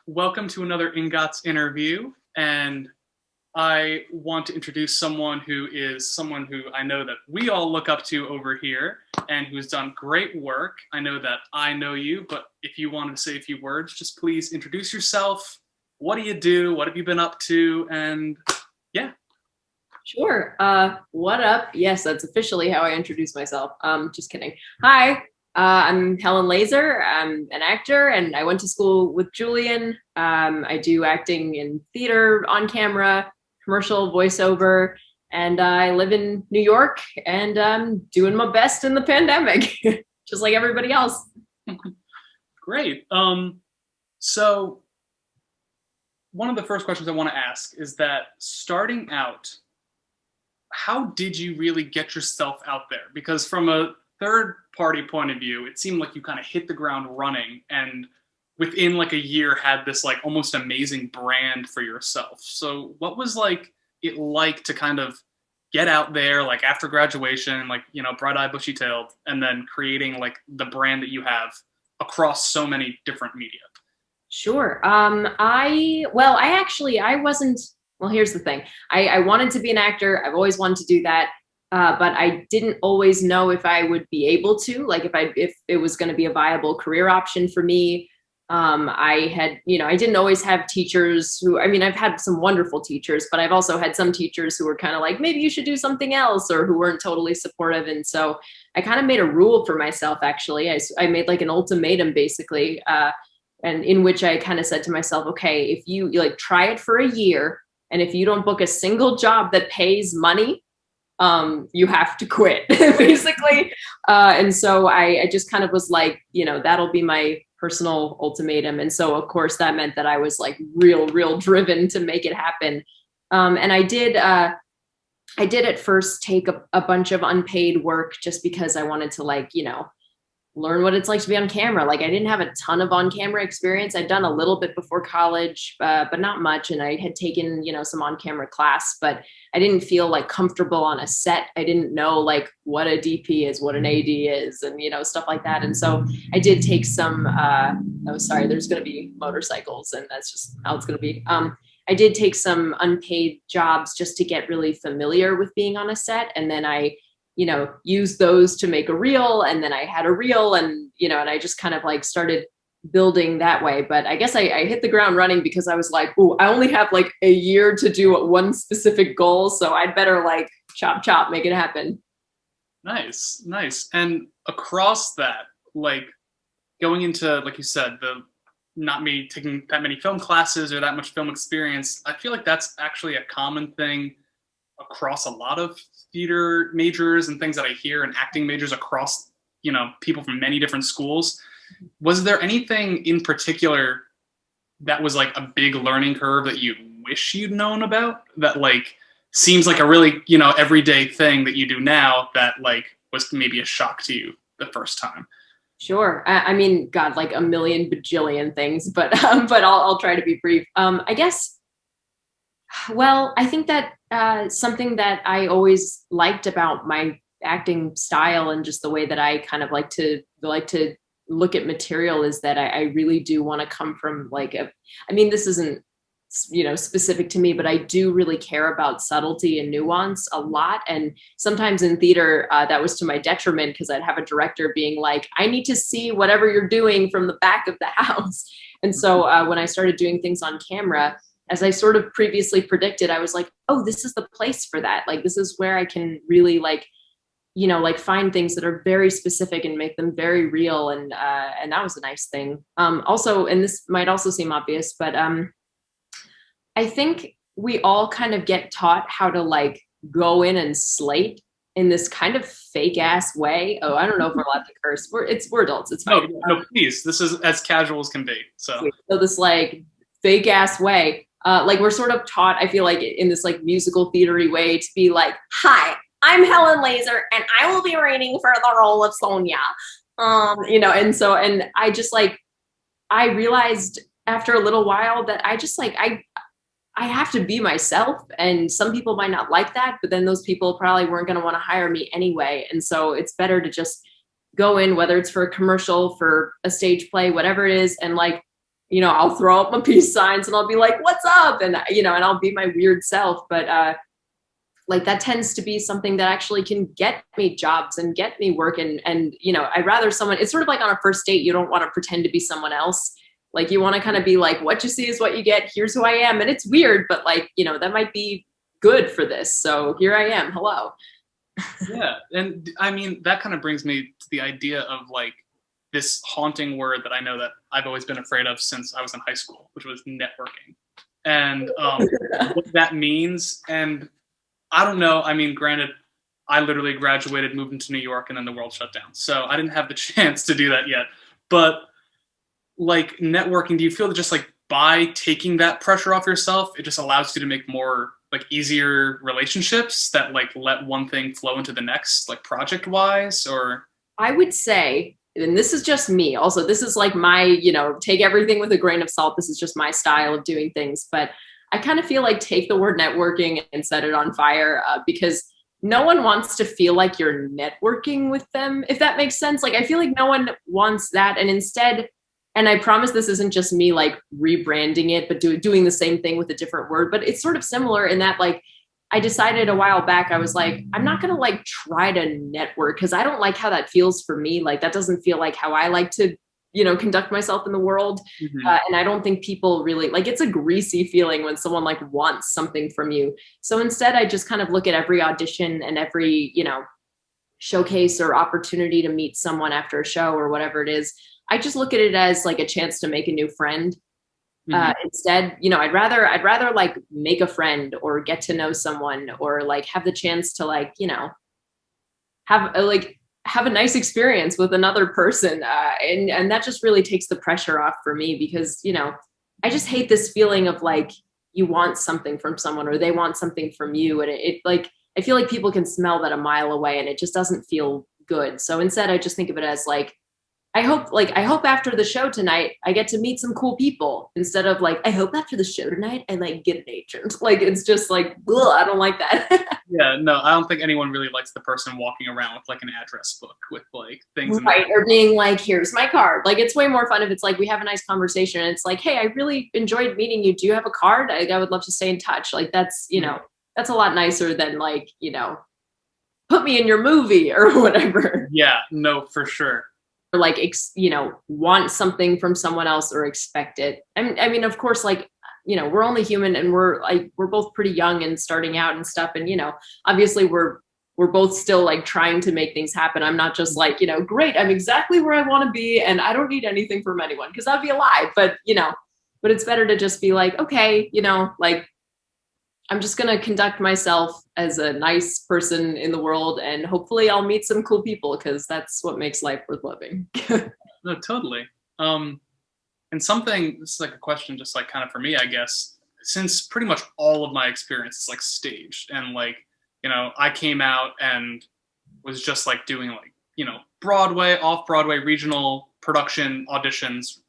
welcome to another Ingots interview. And I want to introduce someone who I know that we all look up to over here and who's done great work. I know that I know you, but if you want to say a few words, just please introduce yourself. What do you do? What have you been up to? And yeah. Sure. What up? Yes, that's officially how I introduce myself. Just kidding. Hi, I'm Helen Laser. I'm an actor, and I went to school with Julian. I do acting in theater, on camera, commercial, voiceover, and I live in New York, and I'm doing my best in the pandemic, just like everybody else. Great. So one of the first questions I want to ask is that starting out, how did you really get yourself out there? Because from a third party point of view, it seemed like you kind of hit the ground running and within like a year had this like almost amazing brand for yourself. So what was it like to kind of get out there like after graduation, like, bright-eyed, bushy-tailed, and then creating like the brand that you have across so many different media? Sure. I wasn't, well, here's the thing. I wanted to be an actor. I've always wanted to do that. But I didn't always know if I would be able to, like if it was going to be a viable career option for me. I didn't always have teachers I've had some wonderful teachers, but I've also had some teachers who were kind of like, maybe you should do something else, or who weren't totally supportive. And so I kind of made a rule for myself, actually. I made like an ultimatum, basically, and in which I kind of said to myself, okay, if you like try it for a year, and if you don't book a single job that pays money, you have to quit, basically. And so I just kind of was like, that'll be my personal ultimatum. And so, of course, that meant that I was like real driven to make it happen. And I did at first take a bunch of unpaid work just because I wanted to learn what it's like to be on camera. Like, I didn't have a ton of on-camera experience. I'd done a little bit before college, but not much. And I had taken, some on-camera class, but I didn't feel like comfortable on a set. I didn't know like what a DP is, what an AD is, and, stuff like that. And so I did take some, sorry, there's going to be motorcycles, and that's just how it's going to be. I did take some unpaid jobs just to get really familiar with being on a set. And then I use those to make a reel. And then I had a reel, and, and I just kind of like started building that way. But I guess I hit the ground running because I was like, oh, I only have like a year to do one specific goal. So I'd better like chop, make it happen. Nice. And across that, like going into, like you said, the not me taking that many film classes or that much film experience, I feel like that's actually a common thing across a lot of theater majors and things that I hear, and acting majors across, people from many different schools. Was there anything in particular that was like a big learning curve that you wish you'd known about, that like seems like a really, everyday thing that you do now that like was maybe a shock to you the first time? Sure. I mean, God, like a million bajillion things, but I'll try to be brief. I guess. Well, I think that something that I always liked about my acting style and just the way that I kind of like to look at material is that I really do want to come from this isn't, specific to me, but I do really care about subtlety and nuance a lot. And sometimes in theater, that was to my detriment, because I'd have a director being like, I need to see whatever you're doing from the back of the house. And so when I started doing things on camera, as I sort of previously predicted, I was like, oh, this is the place for that. Like, this is where I can really find things that are very specific and make them very real. And that was a nice thing. Also, and this might also seem obvious, but I think we all kind of get taught how to like go in and slate in this kind of fake ass way. Oh, I don't know if we're allowed to curse. We're adults. It's fine. No, please. This is as casual as can be. So this like fake ass way. Like, we're sort of taught, I feel like, in this like musical theatery way to be like, hi, I'm Helen Laser, and I will be reading for the role of Sonia. And I just I realized after a little while that I have to be myself, and some people might not like that, but then those people probably weren't going to want to hire me anyway. And so it's better to just go in, whether it's for a commercial, for a stage play, whatever it is, and like I'll throw up my peace signs and I'll be like, what's up? And, and I'll be my weird self. But like that tends to be something that actually can get me jobs and get me work. And I'd rather it's sort of like on a first date, you don't want to pretend to be someone else. Like you want to kind of be like, what you see is what you get. Here's who I am. And it's weird, but like, that might be good for this. So here I am. Hello. Yeah. And I mean, that kind of brings me to the idea of like this haunting word that I know that I've always been afraid of since I was in high school, which was networking. And what that means. And I don't know. I mean, granted, I literally graduated, moved into New York, and then the world shut down. So I didn't have the chance to do that yet. But like networking, do you feel that just like by taking that pressure off yourself, it just allows you to make more like easier relationships that like let one thing flow into the next, like project wise? Or I would say, and this is just me also, this is like my, take everything with a grain of salt. This is just my style of doing things. But I kind of feel like take the word networking and set it on fire because no one wants to feel like you're networking with them, if that makes sense. Like, I feel like no one wants that. And instead, and I promise this isn't just me like rebranding it, but doing the same thing with a different word, but it's sort of similar in that like, I decided a while back, I was like, I'm not going to like try to network because I don't like how that feels for me. Like that doesn't feel like how I like to conduct myself in the world. And I don't think people really like, it's a greasy feeling when someone like wants something from you. So instead I just kind of look at every audition and every, showcase or opportunity to meet someone after a show or whatever it is. I just look at it as like a chance to make a new friend. Instead, I'd rather like make a friend or get to know someone or like have the chance to like, have a nice experience with another person. And that just really takes the pressure off for me because, I just hate this feeling of like, you want something from someone or they want something from you. And it like, I feel like people can smell that a mile away and it just doesn't feel good. So instead I just think of it as like, I hope after the show tonight, I get to meet some cool people instead of like, I hope after the show tonight, I like get an agent. Like, it's just like, ugh, I don't like that. yeah, no, I don't think anyone really likes the person walking around with like an address book with like things. Right. Or being like, here's my card. Like, it's way more fun if it's like, we have a nice conversation and it's like, hey, I really enjoyed meeting you. Do you have a card? I would love to stay in touch. Like that's, that's a lot nicer than like, put me in your movie or whatever. Yeah, no, for sure. Or like, want something from someone else or expect it. I mean, of course, like, we're only human and we're both pretty young and starting out and stuff. And, obviously we're both still like trying to make things happen. I'm not just like, great, I'm exactly where I want to be and I don't need anything from anyone because that'd be a lie. But, but it's better to just be like, okay, like, I'm just going to conduct myself as a nice person in the world and hopefully I'll meet some cool people because that's what makes life worth living. No, totally. And something, this is like a question just like kind of for me, I guess, since pretty much all of my experience is like staged and like, I came out and was just like doing like, Broadway, off-Broadway, regional production auditions,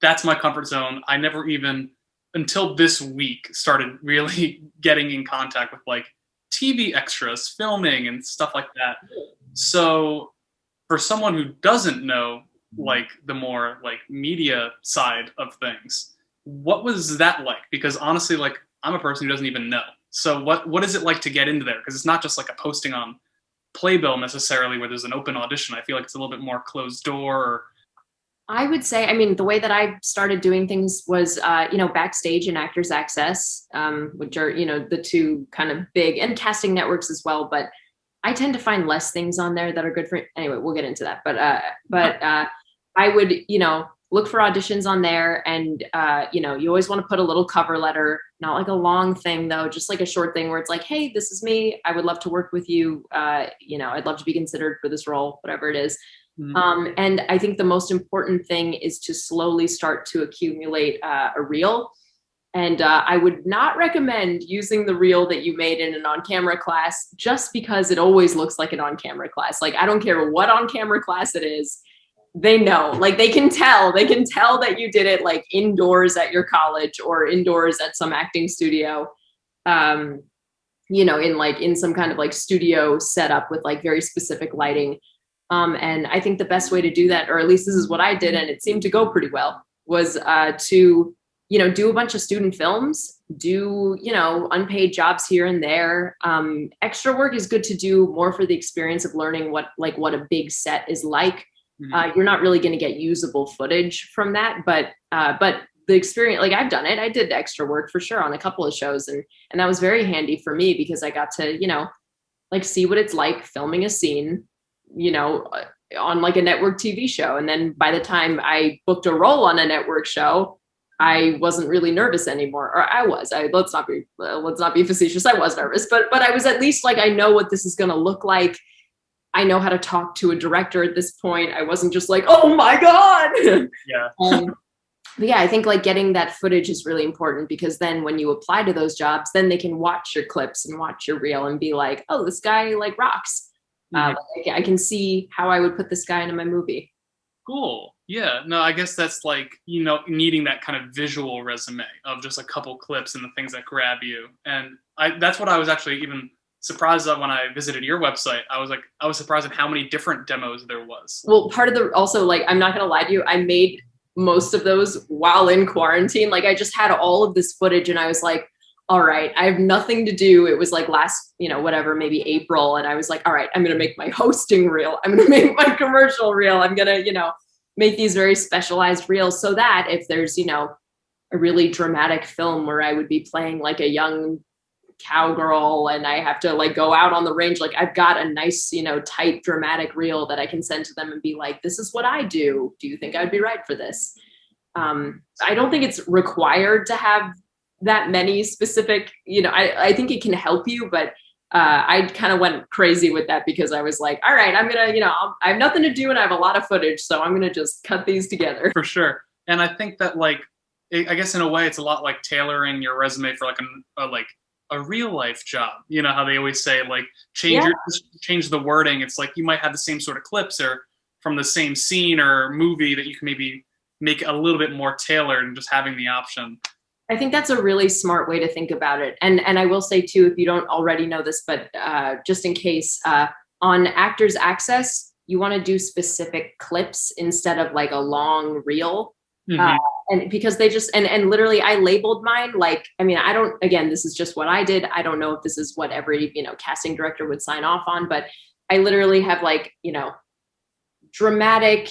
that's my comfort zone. I never even until this week started really getting in contact with like TV extras, filming and stuff like that. So for someone who doesn't know like the more like media side of things, what was that like? Because honestly, like I'm a person who doesn't even know. So what is it like to get into there? Because it's not just like a posting on Playbill necessarily where there's an open audition. I feel like it's a little bit more closed door. Or I would say, I mean, the way that I started doing things was, backstage and Actors Access, which are, the two kind of big and casting networks as well. But I tend to find less things on there that are good for, anyway, we'll get into that. But I would, look for auditions on there and, you always want to put a little cover letter, not like a long thing though, just like a short thing where it's like, hey, this is me. I would love to work with you. I'd love to be considered for this role, whatever it is. Mm-hmm. And I think the most important thing is to slowly start to accumulate a reel. And I would not recommend using the reel that you made in an on-camera class just because it always looks like an on-camera class. Like, I don't care what on-camera class it is. They know, like they can tell that you did it like indoors at your college or indoors at some acting studio, in some kind of like studio setup with like very specific lighting. And I think the best way to do that, or at least this is what I did, and it seemed to go pretty well, was to, you know, do a bunch of student films, do, you know, unpaid jobs here and there. Extra work is good to do more for the experience of learning what a big set is like. You're not really going to get usable footage from that, but the experience, like I've done it, I did extra work for sure on a couple of shows, and that was very handy for me because I got to, you know, like see what it's like filming a scene, you know, on like a network TV show. And then by the time I booked a role on a network show, I wasn't really nervous anymore, or I was. Let's not be facetious. I was nervous, but I was at least like, I know what this is going to look like. I know how to talk to a director at this point. I wasn't just like, oh my God. Yeah. But yeah, I think like getting that footage is really important because then when you apply to those jobs, then they can watch your clips and watch your reel and be like, oh, this guy like rocks. I can see how I would put this guy into my movie. Cool. Yeah. No, I guess that's like, you know, needing that kind of visual resume of just a couple clips and the things that grab you. And that's what I was actually even surprised at when I visited your website. I was surprised at how many different demos there was. Well, part of the, also like, I'm not going to lie to you, I made most of those while in quarantine. Like I just had all of this footage and I was like, all right, I have nothing to do. It was like last, you know, whatever, maybe April. And I was like, all right, I'm going to make my hosting reel. I'm going to make my commercial reel. I'm going to, you know, make these very specialized reels so that if there's, you know, a really dramatic film where I would be playing like a young cowgirl and I have to like go out on the range, like I've got a nice, you know, tight dramatic reel that I can send to them and be like, this is what I do. Do you think I'd be right for this? I don't think it's required to have that many specific, you know, I think it can help you, but I kind of went crazy with that because I was like, all right, I'm going to, you know, I have nothing to do and I have a lot of footage. So I'm going to just cut these together. For sure. And I think that like, I guess in a way it's a lot like tailoring your resume for like a real life job. You know how they always say like change the wording. It's like you might have the same sort of clips or from the same scene or movie that you can maybe make a little bit more tailored and just having the option. I think that's a really smart way to think about it. And I will say too, if you don't already know this, but just in case, on Actors Access, you want to do specific clips instead of like a long reel. And because they just, and literally I labeled mine, like, I mean, I don't, again, this is just what I did. I don't know if this is what every, you know, casting director would sign off on, but I literally have like, you know, dramatic,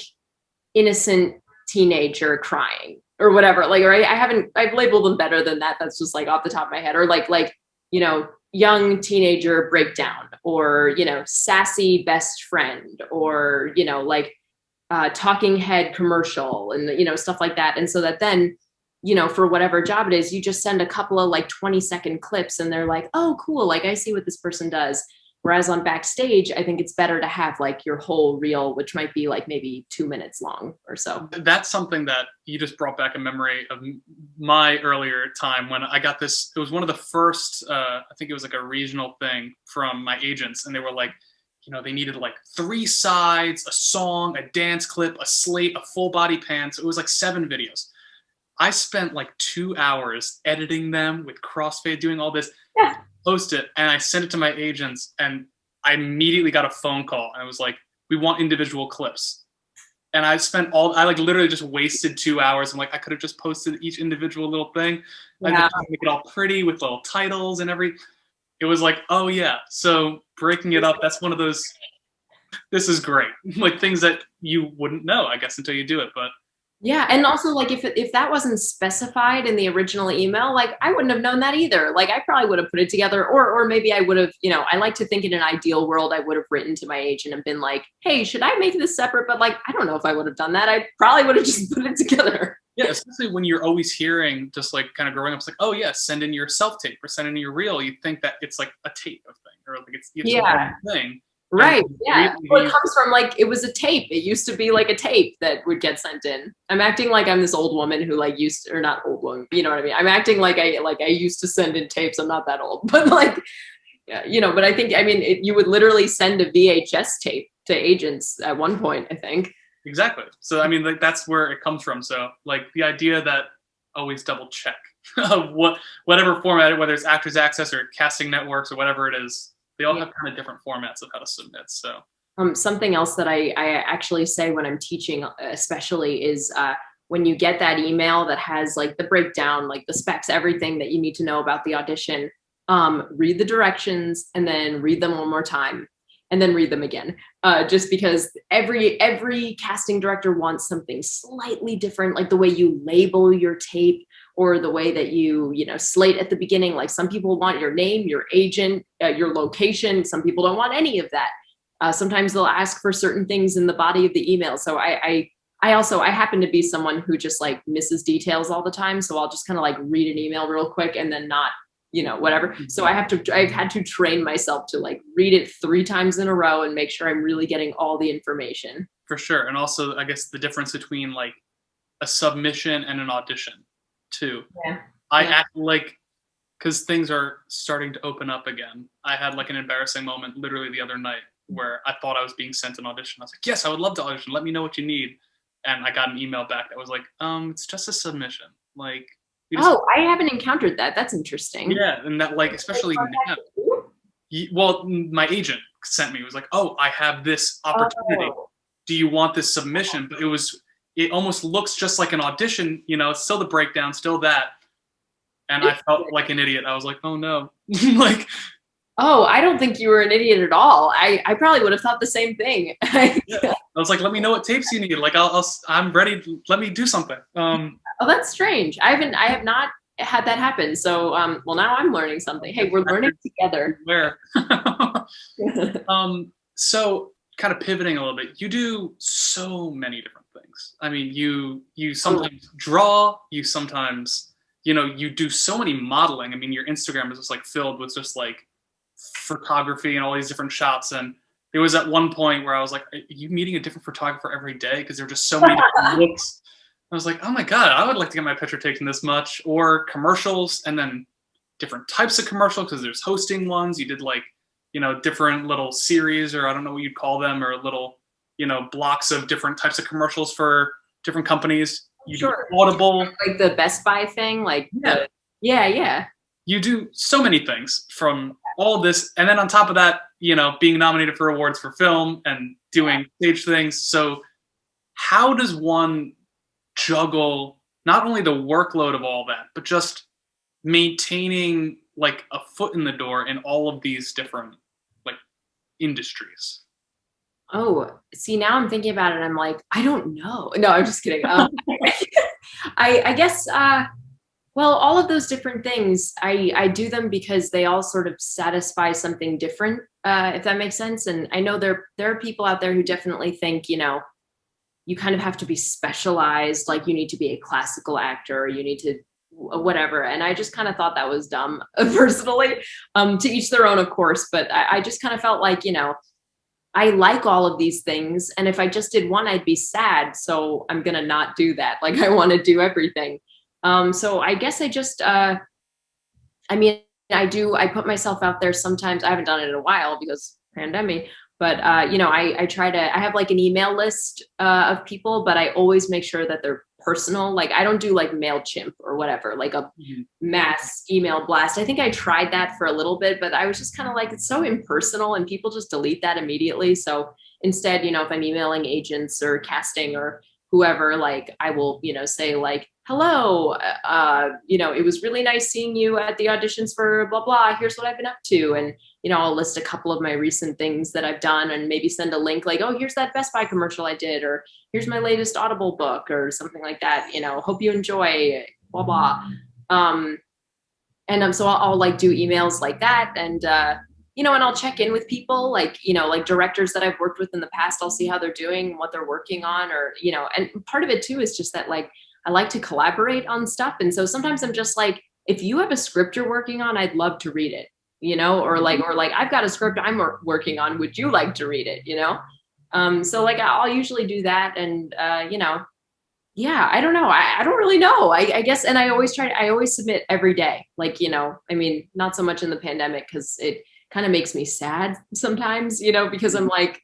innocent teenager crying or whatever. Like, or I've labeled them better than that. That's just like off the top of my head, or like, you know, young teenager breakdown, or, you know, sassy best friend, or, you know, like, talking head commercial and, you know, stuff like that. And so that then, you know, for whatever job it is, you just send a couple of like 20-second clips and they're like, oh, cool. Like I see what this person does. Whereas on Backstage, I think it's better to have like your whole reel, which might be like maybe 2 minutes long or so. That's something that you just brought back a memory of my earlier time when I got this. It was one of the first, I think it was like a regional thing from my agents. And they were like, you know, they needed like 3 sides, a song, a dance clip, a slate, a full body pan. So it was like 7 videos. I spent like 2 hours editing them with crossfade, doing all this, post it, and I sent it to my agents, and I immediately got a phone call, and I was like, we want individual clips. And I like literally just wasted 2 hours. I'm like, I could have just posted each individual little thing. I had to make it all pretty with little titles and it was like, oh yeah. So breaking it up, that's one of those, this is great. Like things that you wouldn't know, I guess, until you do it. But yeah. And also like if that wasn't specified in the original email, like I wouldn't have known that either. Like I probably would have put it together, or maybe I would have, you know, I like to think in an ideal world, I would have written to my agent and been like, hey, should I make this separate? But like, I don't know if I would have done that. I probably would have just put it together. Yeah, especially when you're always hearing, just like kind of growing up, it's like, oh yeah, send in your self-tape or send in your reel. You think that it's like a tape of thing, or like it's a thing. Right. Yeah. Well, it comes from like, it was a tape. It used to be like a tape that would get sent in. I'm acting like I'm this old woman who like or not old woman, you know what I mean? I'm acting like I used to send in tapes. I'm not that old, but like, yeah, you know, but I think, I mean, you would literally send a VHS tape to agents at one point, I think. Exactly. So, I mean, like that's where it comes from. So like the idea that always double check whatever format, whether it's Actors Access or casting networks or whatever it is, they all have kind of different formats of how to submit. So something else that I actually say when I'm teaching, especially, is when you get that email that has like the breakdown, like the specs, everything that you need to know about the audition, read the directions and then read them one more time and then read them again. Just because every casting director wants something slightly different, like the way you label your tape or the way that you slate at the beginning. Like some people want your name, your agent, your location. Some people don't want any of that. Sometimes they'll ask for certain things in the body of the email. So I happen to be someone who just like misses details all the time. So I'll just kind of like read an email real quick and then not, whatever. So I've had to train myself to like read it 3 times in a row and make sure I'm really getting all the information. For sure. And also, I guess the difference between like a submission and an audition too. Yeah. I act like, because things are starting to open up again. I had like an embarrassing moment literally the other night where I thought I was being sent an audition. I was like, yes, I would love to audition. Let me know what you need. And I got an email back that was like, it's just a submission. Like, I haven't encountered that. That's interesting. Yeah, and that like, especially now. Well, my agent sent me. It was like, oh, I have this opportunity. Do you want this submission? But it almost looks just like an audition. It's still the breakdown, still that. And I felt like an idiot. I was like, oh no, like. Oh, I don't think you were an idiot at all. I probably would have thought the same thing. Yeah. I was like, let me know what tapes you need. Like, I'm ready. Let me do something. Oh, that's strange. I have not had that happen. So, well, now I'm learning something. Hey, we're learning together. Where? So kind of pivoting a little bit, you do so many different things. I mean, you sometimes draw, you sometimes, you do so many modeling. I mean, your Instagram is just like filled with just like photography and all these different shots. And there was at one point where I was like, are you meeting a different photographer every day? Because there were just so many different looks. I was like, oh my God, I would like to get my picture taken this much. Or commercials, and then different types of commercials, because there's hosting ones. You did like, different little series, or I don't know what you'd call them, or little, blocks of different types of commercials for different companies. You do Audible. Like the Best Buy thing, like yeah. You do so many things from all of this. And then on top of that, being nominated for awards for film and doing stage things. So how does one juggle not only the workload of all that, but just maintaining like a foot in the door in all of these different like industries? Oh, see, now I'm thinking about it. I'm like, I don't know. No, I'm just kidding. I guess, well, all of those different things, I do them because they all sort of satisfy something different, if that makes sense. And I know there are people out there who definitely think, you kind of have to be specialized, like you need to be a classical actor, or you need to whatever. And I just kind of thought that was dumb, personally, to each their own, of course. But I just kind of felt like, I like all of these things. And if I just did one, I'd be sad. So I'm going to not do that. Like I want to do everything. So I guess I just, I put myself out there sometimes. I haven't done it in a while because pandemic, but, I try to, I have like an email list, of people, but I always make sure that they're personal. Like I don't do like MailChimp or whatever, like a mass email blast. I think I tried that for a little bit, but I was just kind of like, it's so impersonal and people just delete that immediately. So instead, if I'm emailing agents or casting or whoever, like I will, say like, hello, it was really nice seeing you at the auditions for blah, blah. Here's what I've been up to. And, I'll list a couple of my recent things that I've done and maybe send a link like, oh, here's that Best Buy commercial I did, or here's my latest Audible book or something like that. Hope you enjoy, blah, blah. So I'll like do emails like that. And, and I'll check in with people like directors that I've worked with in the past. I'll see how they're doing, what they're working on, or, and part of it too is just that like, I like to collaborate on stuff. And so sometimes I'm just like, if you have a script you're working on, I'd love to read it, or like, I've got a script I'm working on. Would you like to read it? So like, I'll usually do that. And, yeah, I don't know. I don't really know. I guess. And I always submit every day. Like, not so much in the pandemic because it kind of makes me sad sometimes, because I'm like,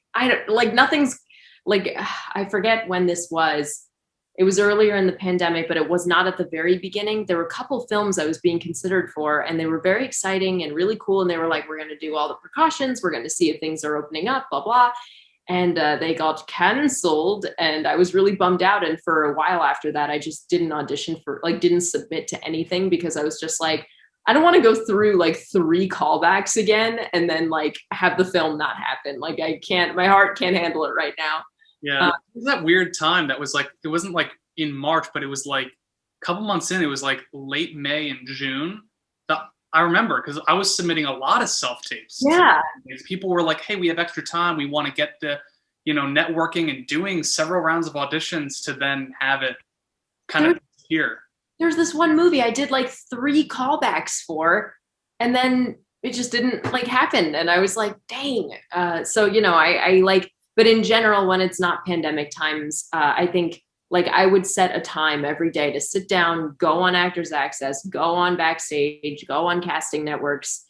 nothing's like, I forget when this was. It was earlier in the pandemic, but it was not at the very beginning. There were a couple films I was being considered for, and they were very exciting and really cool. And they were like, we're going to do all the precautions. We're going to see if things are opening up, blah, blah. and they got canceled, and I was really bummed out. And for a while after that, I just didn't audition for, like, didn't submit to anything because I was just like, I don't want to go through like 3 callbacks again and then like have the film not happen. Like I can't, my heart can't handle it right now. Yeah, it was that weird time that was like, it wasn't like in March, but it was like a couple months in. It was like late May and June. I remember because I was submitting a lot of self tapes. Yeah. People were like, "Hey, we have extra time. We want to get the, networking and doing several rounds of auditions to then have it kind of here." There's this one movie I did like 3 callbacks for, and then it just didn't like happen. And I was like, dang. So, I like, but in general, when it's not pandemic times, I think like I would set a time every day to sit down, go on Actors Access, go on Backstage, go on casting networks,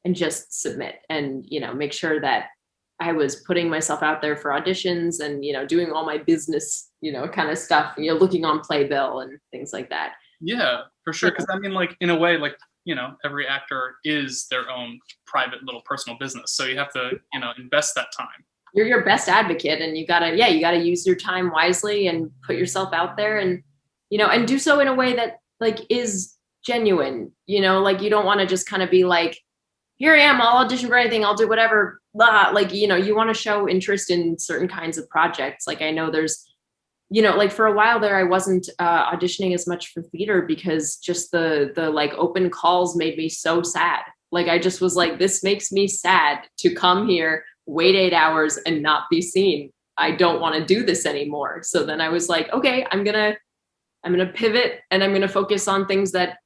and just submit and, make sure that I was putting myself out there for auditions and, doing all my business, kind of stuff, looking on Playbill and things like that. Yeah, for sure. Because I mean, like in a way, like every actor is their own private little personal business, so you have to invest that time. You're your best advocate, and you gotta use your time wisely and put yourself out there, and and do so in a way that like is genuine. Like you don't want to just kind of be like, here I am, I'll audition for anything, I'll do whatever, blah. Like you want to show interest in certain kinds of projects. Like I know there's like for a while there, I wasn't auditioning as much for theater because just the like open calls made me so sad. Like I just was like, this makes me sad to come here, wait 8 hours and not be seen. I don't want to do this anymore. So then I was like, okay, I'm gonna pivot and I'm gonna focus on things that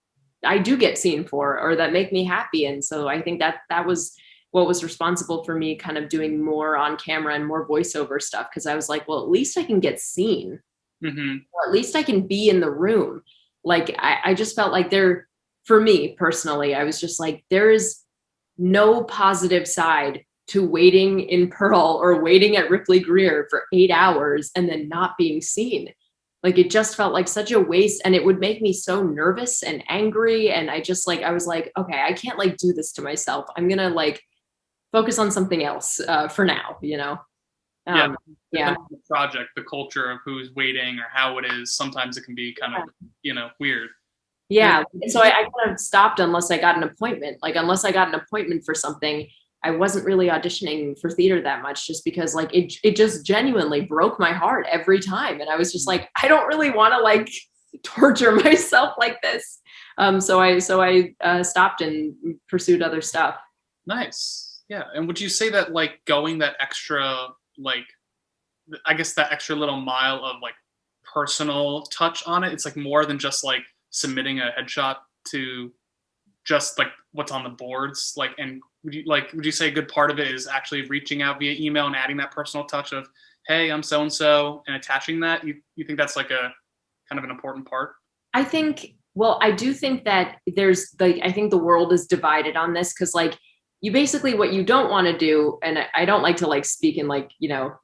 I do get seen for or that make me happy. And so I think that was what was responsible for me kind of doing more on camera and more voiceover stuff. Cause I was like, well, at least I can get seen. Mm-hmm. Or at least I can be in the room. Like I just felt like for me personally, I was just like, there is no positive side to waiting in Pearl or waiting at Ripley Greer for 8 hours and then not being seen. Like it just felt like such a waste, and it would make me so nervous and angry. And I was like, okay, I can't like do this to myself. I'm going to like focus on something else for now, Yeah. The project, the culture of who's waiting or how it is, sometimes it can be kind of, weird. Yeah. So I kind of stopped unless I got an appointment. Like unless I got an appointment for something, I wasn't really auditioning for theater that much, just because like it just genuinely broke my heart every time. And I was just like, I don't really want to like torture myself like this. So I stopped and pursued other stuff. Nice. Yeah. And would you say that like going that extra, like, I guess that extra little mile of like personal touch on it, it's like more than just like submitting a headshot to just like what's on the boards, like, and would you say a good part of it is actually reaching out via email and adding that personal touch of, hey, I'm so and so, and attaching that? You think that's like a kind of an important part? I think, well, I do think that there's like, I think the world is divided on this, because like you basically, what you don't want to do, and I don't like to like speak in like,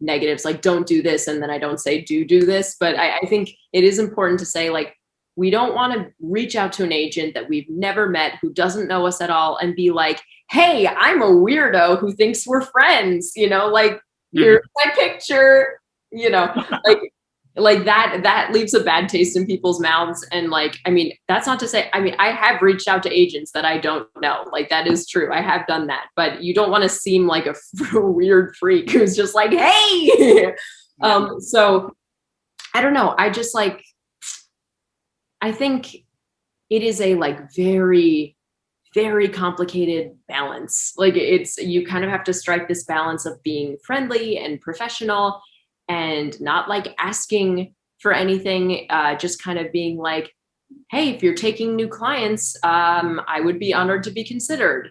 negatives, like don't do this, and then I don't say do this, but I think it is important to say like, we don't want to reach out to an agent that we've never met, who doesn't know us at all, and be like, hey, I'm a weirdo who thinks we're friends, like here's my picture, like that leaves a bad taste in people's mouths. And like, I mean, that's not to say, I mean, I have reached out to agents that I don't know. Like that is true. I have done that, but you don't want to seem like a weird freak who's just like, hey, so I don't know. I just like, I think it is a like very, very complicated balance. Like you kind of have to strike this balance of being friendly and professional and not like asking for anything, just kind of being like, hey, if you're taking new clients, I would be honored to be considered.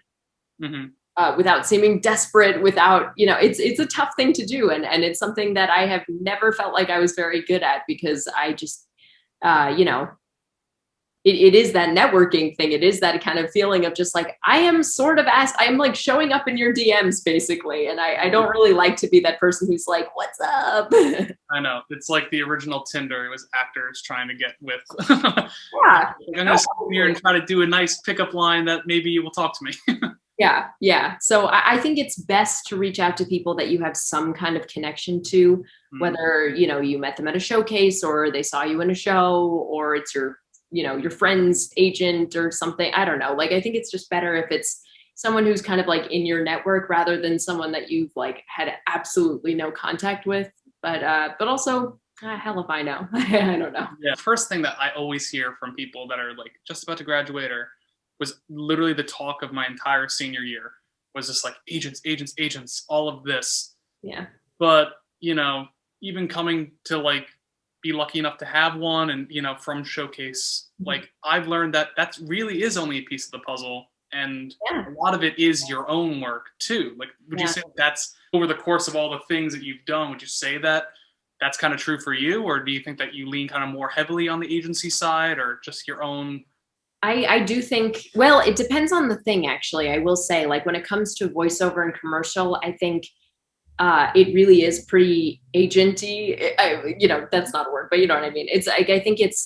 Without seeming desperate, without, it's a tough thing to do. And it's something that I have never felt like I was very good at, because I just, it is that networking thing. It is that kind of feeling of just like, I am sort of asked, I'm like showing up in your DMs basically. And I don't really like to be that person who's like, what's up? I know. It's like the original Tinder. It was actors trying to get with. Yeah. I'm going to sit here and try to do a nice pickup line that maybe you will talk to me. Yeah, yeah. So I think it's best to reach out to people that you have some kind of connection to, Mm, whether, you met them at a showcase or they saw you in a show or it's your friend's agent or something. I don't know. Like, I think it's just better if it's someone who's kind of like in your network rather than someone that you've like had absolutely no contact with. But also, hell if I know. I don't know. yeah. First thing that I always hear from people that are like just about to graduate or was literally the talk of my entire senior year was just like agents, agents, agents, all of this. Yeah. But, even coming to like be lucky enough to have one and, from showcase, Mhm. like I've learned that that really is only a piece of the puzzle. And Yeah. a lot of it is your own work too. Like, would you Yeah. say that's over the course of all the things that you've done? Would you say that that's kind of true for you, or do you think that you lean kind of more heavily on the agency side, or just your own? I do think, well, it depends on the thing, actually. I will say, like, when it comes to voiceover and commercial, I think it really is pretty agenty. That's not a word, but you know what I mean. It's like, I think it's,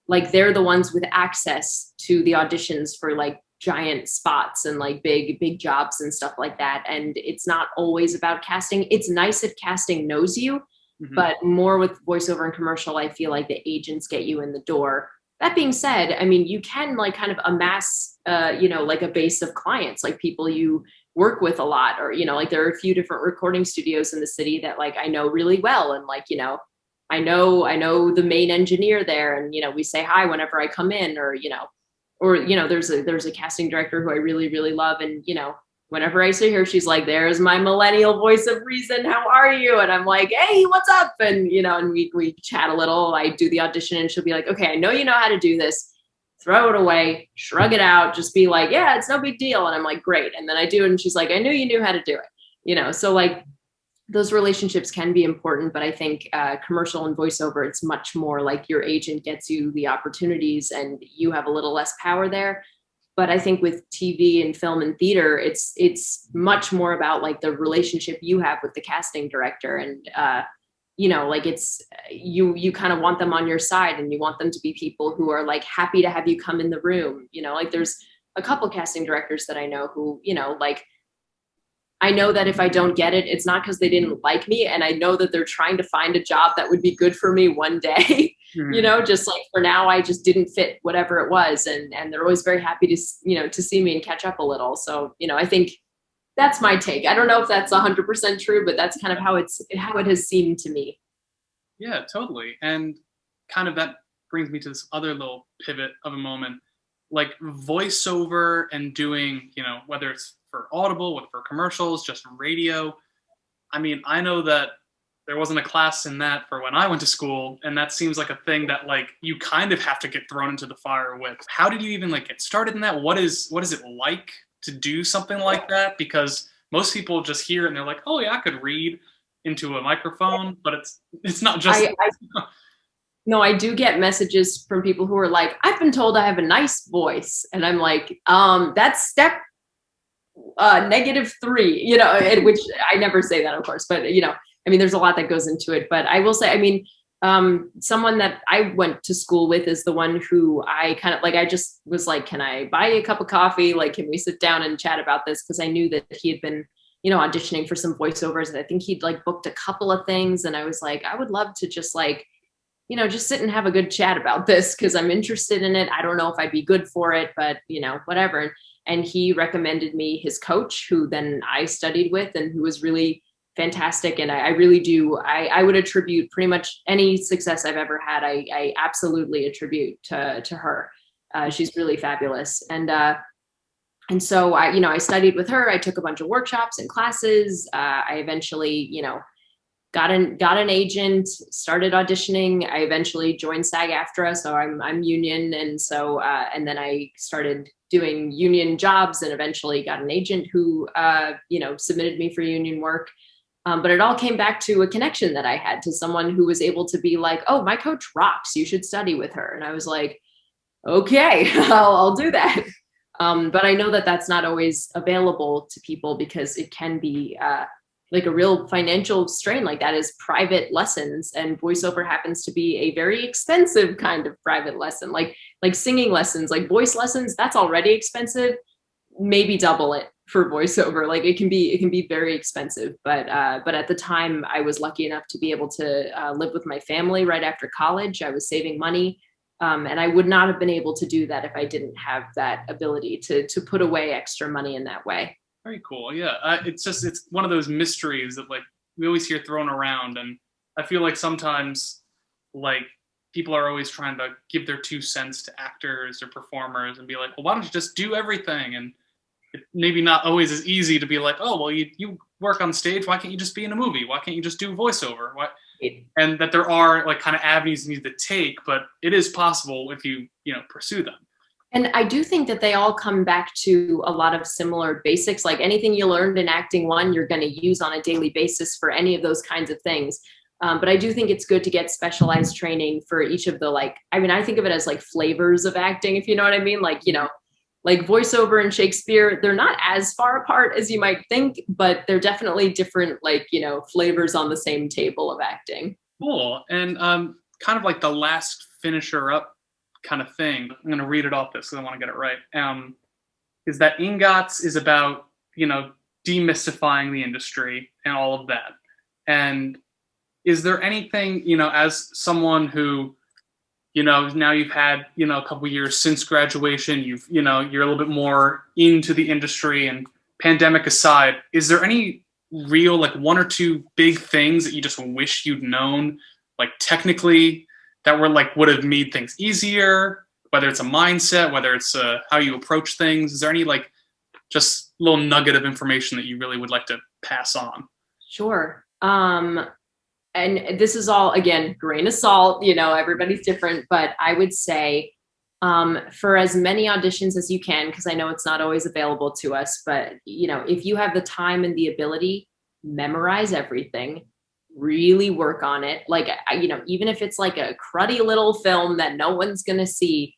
like they're the ones with access to the auditions for like giant spots and like big jobs and stuff like that. And it's not always about casting. It's nice if casting knows you, Mhm. but more with voiceover and commercial, I feel like the agents get you in the door. That being said, I mean, you can like kind of amass, like a base of clients, like people you work with a lot, or, like there are a few different recording studios in the city that like I know really well. And like, I know the main engineer there, and we say hi whenever I come in, or there's a casting director who I really really love, and whenever I see her, she's like, "There's my millennial voice of reason. How are you?" And I'm like, "Hey, what's up?" And and we chat a little. I do the audition, and she'll be like, "Okay, I know you know how to do this. Throw it away, shrug it out, just be like, yeah, it's no big deal." And I'm like, "Great." And then I do it, and she's like, "I knew you knew how to do it." So like those relationships can be important, but I think commercial and voiceover, it's much more like your agent gets you the opportunities and you have a little less power there. But I think with TV and film and theater, it's much more about like the relationship you have with the casting director, and like it's you kind of want them on your side, and you want them to be people who are like happy to have you come in the room. Like there's a couple casting directors that I know who like I know that if I don't get it, it's not because they didn't like me. And I know that they're trying to find a job that would be good for me one day. Mhm. Just like for now, I just didn't fit whatever it was. And they're always very happy to see me and catch up a little. So, I think that's my take. I don't know if that's 100% true, but that's kind of how it has seemed to me. Yeah, totally. And kind of that brings me to this other little pivot of a moment. Like voiceover and doing, whether it's for Audible, for commercials, just radio. I mean, I know that there wasn't a class in that for when I went to school, and that seems like a thing that like you kind of have to get thrown into the fire with. How did you even like get started in that? What is it like to do something like that? Because most people just hear it and they're like, "Oh yeah, I could read into a microphone," but it's not just. I No, I do get messages from people who are like, I've been told I have a nice voice. And I'm like, that's step -3, which I never say that, of course, but I mean, there's a lot that goes into it. But I will say, I mean, someone that I went to school with is the one who I kind of like, I just was like, can I buy you a cup of coffee? Like, can we sit down and chat about this? Because I knew that he had been, auditioning for some voiceovers. And I think he'd like booked a couple of things. And I was like, I would love to just like, just sit and have a good chat about this because I'm interested in it. I don't know if I'd be good for it, but whatever. And he recommended me his coach, who then I studied with and who was really fantastic. And I really do. I would attribute pretty much any success I've ever had. I absolutely attribute to her. She's really fabulous. And so I studied with her. I took a bunch of workshops and classes. I eventually, got an agent, started auditioning. I eventually joined SAG-AFTRA, so I'm union, and so and then I started doing union jobs, and eventually got an agent who submitted me for union work. But it all came back to a connection that I had to someone who was able to be like, "Oh, my coach rocks. You should study with her." And I was like, "Okay, I'll do that." But I know that that's not always available to people because it can be like a real financial strain. Like that is private lessons, and voiceover happens to be a very expensive kind of private lesson, like singing lessons, like voice lessons. That's already expensive. maybe double it for voiceover. Like it can be very expensive, but at the time I was lucky enough to be able to live with my family right after college. I was saving money. And I would not have been able to do that if I didn't have that ability to put away extra money in that way. Very cool. Yeah, it's one of those mysteries that like we always hear thrown around, and I feel like sometimes like people are always trying to give their 2 cents to actors or performers and be like, well, why don't you just do everything? And it maybe not always as easy to be like, oh, well, you work on stage. Why can't you just be in a movie? Why can't you just do voiceover? Why? And that there are like kind of avenues you need to take, but it is possible if you know pursue them. And I do think that they all come back to a lot of similar basics. Like anything you learned in acting one, you're going to use on a daily basis for any of those kinds of things. But I do think it's good to get specialized training for each of the, like, I mean, I think of it as like flavors of acting, if you know what I mean. Like, you know, like voiceover and Shakespeare, they're not as far apart as you might think, but they're definitely different, like, you know, flavors on the same table of acting. Cool. And kind of like the last finisher up kind of thing. I'm going to read it off this because I want to get it right. Is that Ingots is about, you know, demystifying the industry and all of that. And is there anything, you know, as someone who, you know, now you've had, you know, a couple years since graduation, you know, you're a little bit more into the industry, and pandemic aside, is there any real, like, one or two big things that you just wish you'd known, like technically, that were like would have made things easier, whether it's a mindset, whether it's how you approach things? Is there any like just little nugget of information that you really would like to pass on? Sure. And this is all, again, grain of salt, you know, everybody's different, but I would say for as many auditions as you can, because I know it's not always available to us, but, you know, if you have the time and the ability, memorize everything, really work on it. Like, you know, even if it's like a cruddy little film that no one's going to see,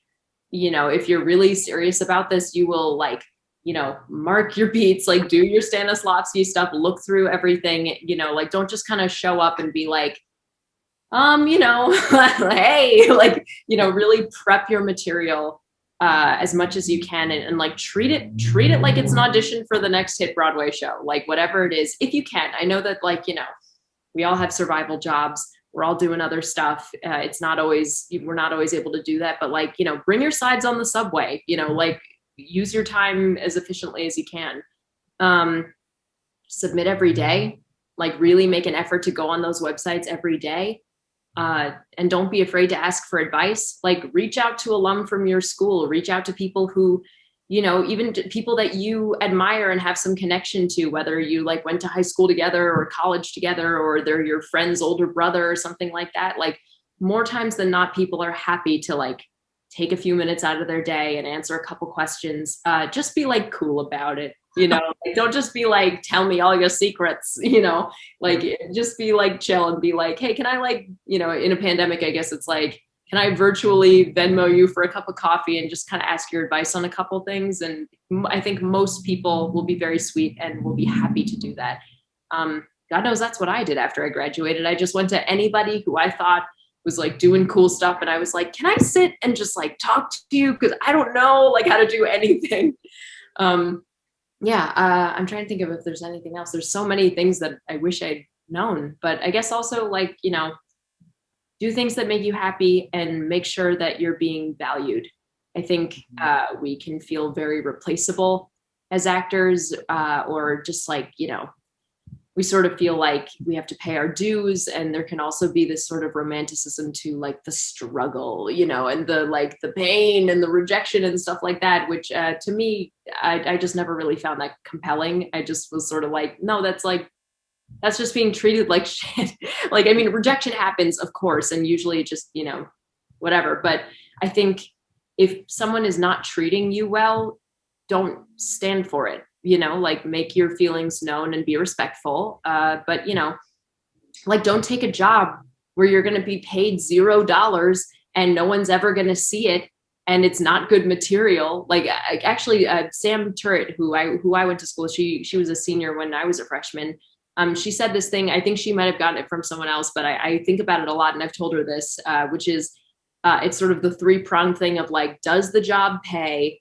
you know, if you're really serious about this, you will, like, you know, mark your beats, like do your Stanislavski stuff, look through everything, you know, like don't just kind of show up and be like, you know, hey, like, you know, really prep your material as much as you can, and like treat it like it's an audition for the next hit Broadway show, like whatever it is, if you can. I know that, like, you know, we all have survival jobs. We're all doing other stuff. We're not always able to do that, but like, you know, bring your sides on the subway, you know, like use your time as efficiently as you can. Submit every day, like really make an effort to go on those websites every day. And don't be afraid to ask for advice. Like reach out to alum from your school, reach out to people who, you know, even people that you admire and have some connection to, whether you like went to high school together or college together, or they're your friend's older brother or something like that. Like more times than not, people are happy to like take a few minutes out of their day and answer a couple questions. Just be like cool about it, you know, like, don't just be like, tell me all your secrets, you know, like just be like chill and be like, hey, can I, like, you know, in a pandemic, I guess it's like, can I virtually Venmo you for a cup of coffee and just kind of ask your advice on a couple things? And I think most people will be very sweet and will be happy to do that. God knows that's what I did after I graduated. I just went to anybody who I thought was like doing cool stuff. And I was like, can I sit and just like talk to you? Cause I don't know like how to do anything. I'm trying to think of if there's anything else. There's so many things that I wish I'd known, but I guess also like, you know, do things that make you happy and make sure that you're being valued. I think we can feel very replaceable as actors, or just like, you know, we sort of feel like we have to pay our dues, and there can also be this sort of romanticism to like the struggle, you know, and the like the pain and the rejection and stuff like that, which to me, I just never really found that compelling. I just was sort of like, no, that's just being treated like shit. Like, I mean, rejection happens, of course, and usually just, you know, whatever. But I think if someone is not treating you well, don't stand for it, you know, like make your feelings known and be respectful. But, you know, like don't take a job where you're going to be paid $0 and no one's ever going to see it, and it's not good material. Like actually, Sam Turret, who I went to school, she was a senior when I was a freshman. She said this thing, I think she might have gotten it from someone else, but I think about it a lot, and I've told her this, which is it's sort of the 3-pronged thing of like, does the job pay?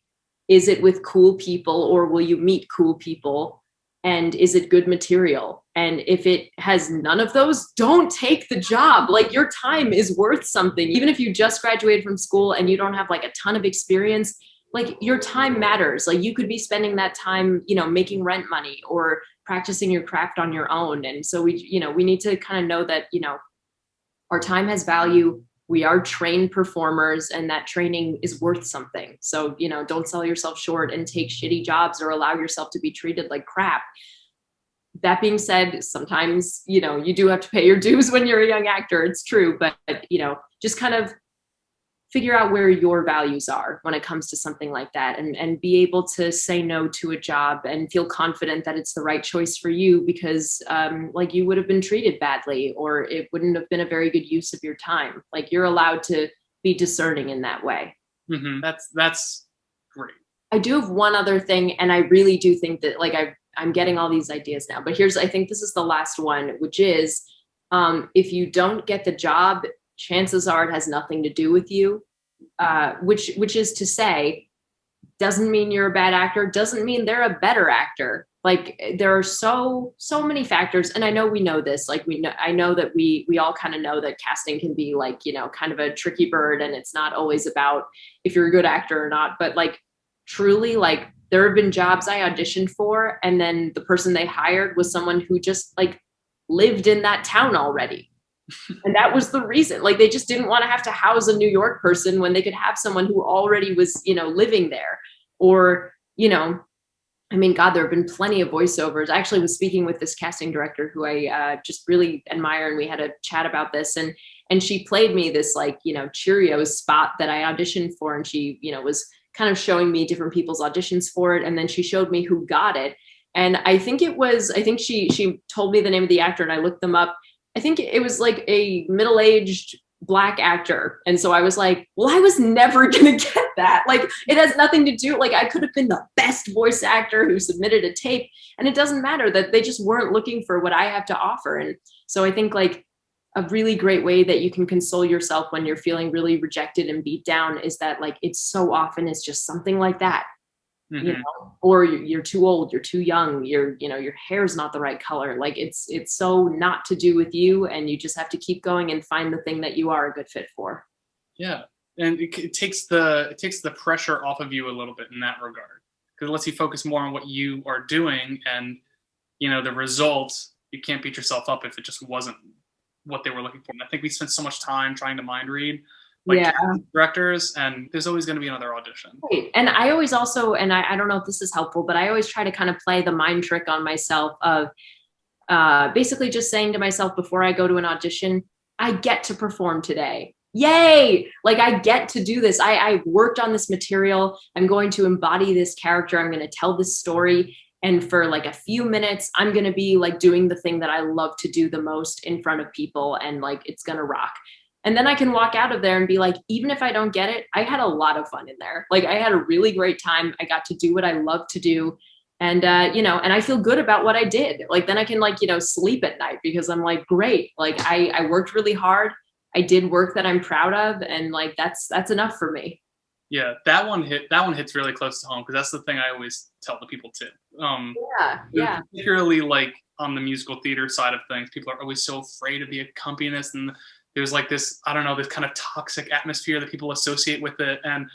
is it with cool people, or will you meet cool people? And is it good material? And if it has none of those, don't take the job. Like, your time is worth something. Even if you just graduated from school and you don't have like a ton of experience, like, your time matters. Like, you could be spending that time, you know, making rent money or practicing your craft on your own. And so we need to kind of know that, you know, our time has value. We are trained performers, and that training is worth something. So, you know, don't sell yourself short and take shitty jobs or allow yourself to be treated like crap. That being said, sometimes, you know, you do have to pay your dues when you're a young actor. It's true. But, you know, just kind of figure out where your values are when it comes to something like that, and be able to say no to a job and feel confident that it's the right choice for you, because like, you would have been treated badly, or it wouldn't have been a very good use of your time. Like, you're allowed to be discerning in that way. Mm-hmm. That's great. I do have one other thing, and I really do think that, like, I'm getting all these ideas now, but I think this is the last one, which is, if you don't get the job, chances are it has nothing to do with you, which is to say, doesn't mean you're a bad actor, doesn't mean they're a better actor. Like, there are so many factors, and I know we know this. Like, I know that we all kind of know that casting can be, like, you know, kind of a tricky bird, and it's not always about if you're a good actor or not. But, like, truly, like, there have been jobs I auditioned for, and then the person they hired was someone who just, like, lived in that town already. And that was the reason. Like, they just didn't want to have to house a New York person when they could have someone who already was, you know, living there. Or, you know, I mean, God, there have been plenty of voiceovers. I actually was speaking with this casting director who I just really admire, and we had a chat about this. And she played me this, like, you know, Cheerios spot that I auditioned for, and she, you know, was kind of showing me different people's auditions for it, and then she showed me who got it. And I think she told me the name of the actor, and I looked them up. I think it was like a middle-aged Black actor. And so I was like, well, I was never going to get that. Like, it has nothing to do, like, I could have been the best voice actor who submitted a tape, and it doesn't matter that they just weren't looking for what I have to offer. And so I think, like, a really great way that you can console yourself when you're feeling really rejected and beat down is that, like, it's so often it's just something like that. Mm-hmm. You know, or you're too old, you're too young, you know, your hair's not the right color. Like, it's so not to do with you, and you just have to keep going and find the thing that you are a good fit for. Yeah, and it takes the pressure off of you a little bit in that regard, because it lets you focus more on what you are doing, and, you know, the results. You can't beat yourself up if it just wasn't what they were looking for. And I think we spent so much time trying to mind read, like, directors, and there's always going to be another audition. Right. And I always also, and I don't know if this is helpful, but I always try to kind of play the mind trick on myself of basically just saying to myself before I go to an audition, I get to perform today. Yay! Like, I get to do this. I worked on this material. I'm going to embody this character. I'm going to tell this story. And for, like, a few minutes, I'm going to be, like, doing the thing that I love to do the most in front of people. And, like, it's going to rock. And then I can walk out of there and be like, even if I don't get it, I had a lot of fun in there. Like, I had a really great time. I got to do what I love to do. And, you know, and I feel good about what I did. Like, then I can, like, you know, sleep at night because I'm like, great. Like, I worked really hard. I did work that I'm proud of. And, like, that's enough for me. Yeah, that one hits really close to home, because that's the thing I always tell the people too. Yeah. Particularly, like, on the musical theater side of things, people are always so afraid of the accompanist, and there's, like, this, I don't know, this kind of toxic atmosphere that people associate with it. And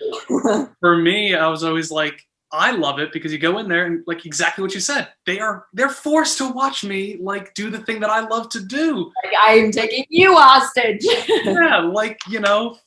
for me, I was always like, I love it because you go in there and, like, exactly what you said, they're forced to watch me, like, do the thing that I love to do. Like, I'm taking you hostage. Yeah, like, you know,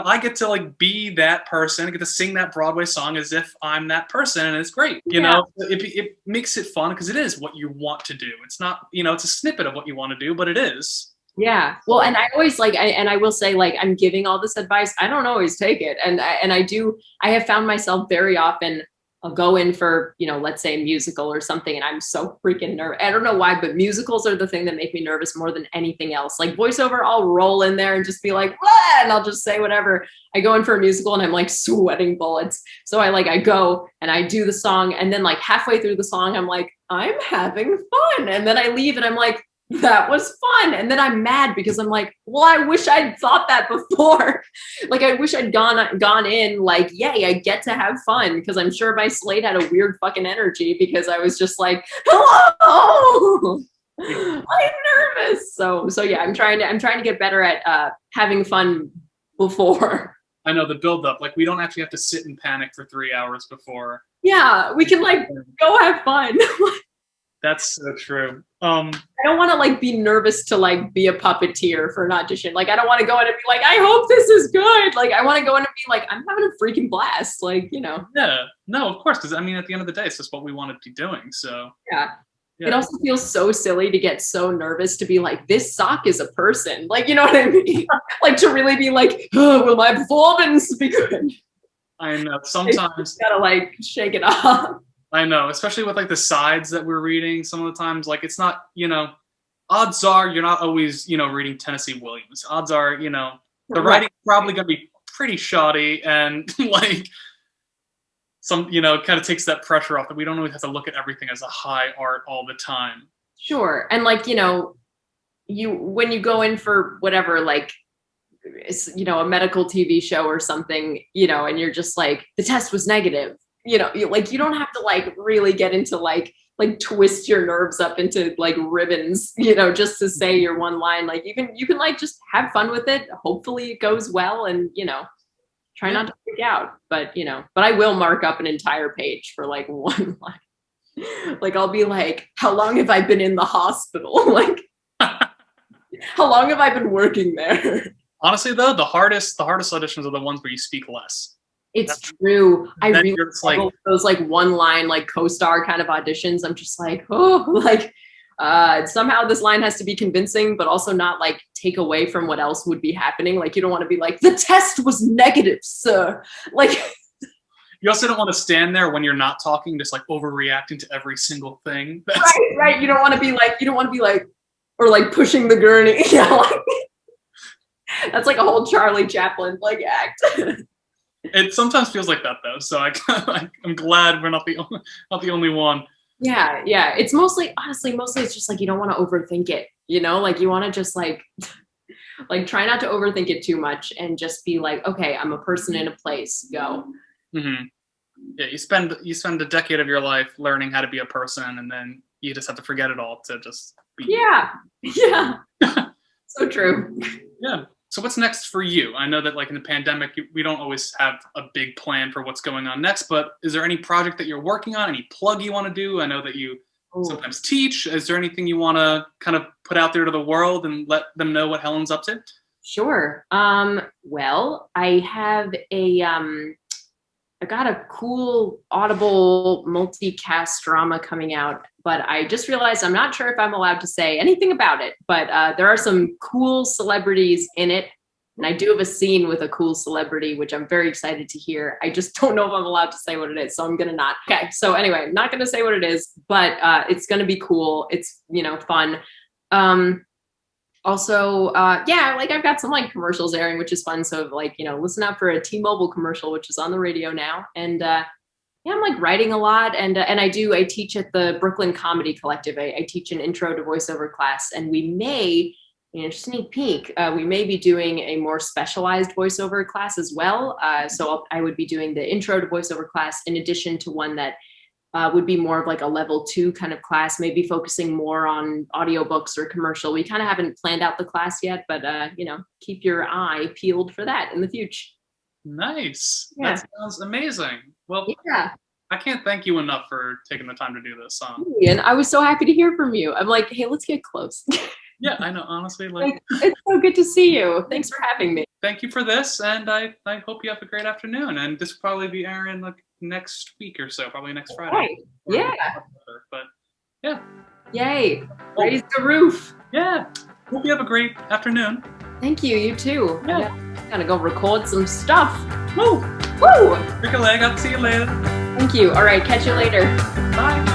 I get to, like, be that person. I get to sing that Broadway song as if I'm that person, and it's great. You know, it makes it fun because it is what you want to do. It's not, you know, it's a snippet of what you want to do, but it is. Yeah. Well, and I always, like, I will say, like, I'm giving all this advice. I don't always take it. And I have found myself very often, I'll go in for, you know, let's say a musical or something, and I'm so freaking nervous. I don't know why, but musicals are the thing that make me nervous more than anything else. Like, voiceover, I'll roll in there and just be like, ah, and I'll just say whatever. I go in for a musical and I'm, like, sweating bullets. So I go and I do the song, and then, like, halfway through the song, I'm like, I'm having fun. And then I leave and I'm like, that was fun. And then I'm mad because I'm like, well, I wish I'd thought that before. Like, I wish I'd gone in like, yay, I get to have fun. Because I'm sure my slate had a weird fucking energy because I was just like, hello, I'm nervous. So yeah, I'm trying to get better at having fun before. I know the build up. Like we don't actually have to sit in panic for 3 hours before. Yeah, we can like go have fun. That's so true. I don't want to like be nervous to like be a puppeteer for an audition. Like I don't want to go in and be like, I hope this is good. Like I want to go in and be like, I'm having a freaking blast. Like, you know. Yeah, no, of course. Because I mean, at the end of the day, it's just what we want to be doing. So yeah. It also feels so silly to get so nervous to be like, this sock is a person. Like, you know what I mean? Like to really be like, oh, will my performance be good? I know. Sometimes gotta like shake it off. I know, especially with like the sides that we're reading. Some of the times, like it's not, odds are you're not always, reading Tennessee Williams. Odds are, the writing's probably going to be pretty shoddy, and like some, it kind of takes that pressure off that we don't always have to look at everything as a high art all the time. Sure. And like, when you go in for whatever, like, a medical TV show or something, and you're just like, the test was negative. You don't have to like really get into like twist your nerves up into like ribbons, just to say your one line. Like you can like just have fun with it. Hopefully it goes well, and try not to freak out. But I will mark up an entire page for like one line. Like I'll be like, how long have I been in the hospital? Like how long have I been working there? Honestly though, the hardest auditions are the ones where you speak less. It's true. I really like those like one line, like co-star kind of auditions. I'm just like, oh, like somehow this line has to be convincing, but also not like take away from what else would be happening. Like you don't want to be like, the test was negative, sir. Like you also don't want to stand there when you're not talking, just like overreacting to every single thing. Right. You don't want to be like, or like pushing the gurney. Yeah, like, that's like a whole Charlie Chaplin like act. It sometimes feels like that though, so I'm glad we're not the only one. Yeah. It's mostly it's just like you don't want to overthink it, like you want to just like try not to overthink it too much and just be like, okay, I'm a person in a place, go. Mm-hmm. Yeah, you spend a decade of your life learning how to be a person, and then you just have to forget it all to just be. Yeah. So true. Yeah. So what's next for you? I know that like in the pandemic, we don't always have a big plan for what's going on next, but is there any project that you're working on? Any plug you want to do? I know that you sometimes teach. Is there anything you want to kind of put out there to the world and let them know what Helen's up to? Sure. Well, I have I got a cool Audible multicast drama coming out, but I just realized I'm not sure if I'm allowed to say anything about it, but there are some cool celebrities in it. And I do have a scene with a cool celebrity, which I'm very excited to hear. I just don't know if I'm allowed to say what it is, so I'm going to not. Okay, so anyway, I'm not going to say what it is, but it's going to be cool. It's, fun. Also, like I've got some like commercials airing, which is fun. So like, listen out for a T-Mobile commercial, which is on the radio now. And I'm like writing a lot. And I teach at the Brooklyn Comedy Collective. I teach an intro to voiceover class, and we may, sneak peek, we may be doing a more specialized voiceover class as well. So I would be doing the intro to voiceover class in addition to one that would be more of like a level 2 kind of class, maybe focusing more on audiobooks or commercial. We kind of haven't planned out the class yet, but keep your eye peeled for that in the future. Nice. Yeah. That sounds amazing. Well, yeah. I can't thank you enough for taking the time to do this. And I was so happy to hear from you. I'm like, hey, let's get close. Yeah, I know. Honestly, like it's so good to see you. Thanks for having me. Thank you for this, and I hope you have a great afternoon. And this will probably be airing like next week or so, probably next Friday. Right. Yeah. But yeah. Yay! Raise the roof. Yeah. Hope you have a great afternoon. Thank you. You too. Yeah. I'm gonna go record some stuff. Woo! Woo! Break a leg. I'll see you later. Thank you. All right. Catch you later. Bye.